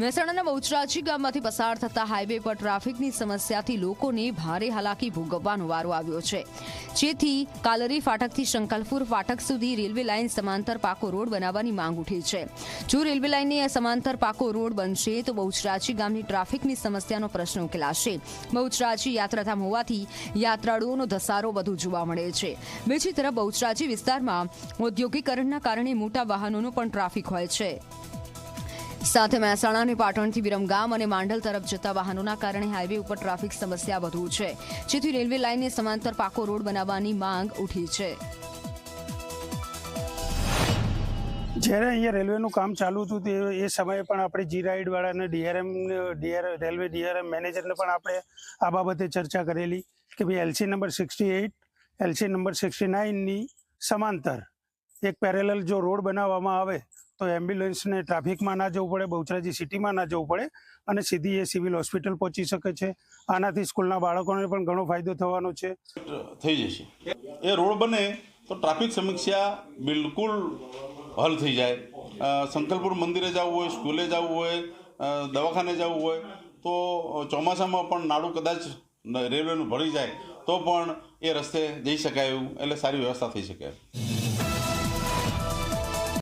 મહેસાણાના બહુચરાજી ગામમાંથી પસાર થતા હાઈવે પર ટ્રાફિકની સમસ્યાથી લોકોને ભારે હાલાકી ભોગવવાનો વારો આવ્યો છે, જેથી કાલરી ફાટકથી શંકલપુર ફાટક સુધી રેલવે લાઇન સમાંતર પાકો રોડ બનાવવાની માંગ ઉઠી છે। જો રેલવે લાઇનની સમાંતર પાકો રોડ બનશે તો બહુચરાજી ગામની ટ્રાફિકની સમસ્યાનો પ્રશ્ન ઉકેલાશે। બહુચરાજી યાત્રાધામ હોવાથી યાત્રાળુઓનો ધસારો વધુ જોવા મળે છે। બીજી તરફ બહુચરાજી વિસ્તારમાં ઔદ્યોગિકરણના કારણે મોટા વાહનોનો પણ ટ્રાફિક હોય છે। સાથે મહેસાણા અને પાટણથી વિરમગામ અને માંડલ તરફ જતા વાહનોના કારણે હાઈવે ઉપર ટ્રાફિક સમસ્યા વધુ છે, જેથી રેલવે લાઇનને સમાંતર પાકો રોડ બનાવવાની માંગ ઉઠી છે। જ્યારે અહીંયા રેલવેનું કામ ચાલુ હતું તે એ સમયે પણ આપણે જી રાઇડવાળાને રેલવે ડીઆરએમ મેનેજરને પણ આપણે આ બાબતે ચર્ચા કરેલી કે ભાઈ એલસી નંબર 68, એલસી નંબર 69ની સમાંતર એક પેરેલલ જો રોડ બનાવવામાં આવે તો એમ્બ્યુલન્સને ટ્રાફિકમાં ના જવું પડે, બહુચરાજી સિટીમાં ના જવું પડે અને સીધી એ સિવિલ હોસ્પિટલ પહોંચી શકે છે। આનાથી સ્કૂલના બાળકોને પણ ઘણો ફાયદો થવાનો છે। થઈ જશે એ રોડ બને તો ટ્રાફિક સમસ્યા બિલકુલ હલ થઈ જાય। શંકલપુર મંદિરે જવું હોય, સ્કૂલે જવું હોય, દવાખાને જવું હોય તો ચોમાસામાં પણ નાડું કદાચ રેલવેનું ભળી જાય તો પણ એ રસ્તે જઈ શકાય એવું એટલે સારી વ્યવસ્થા થઈ શકે।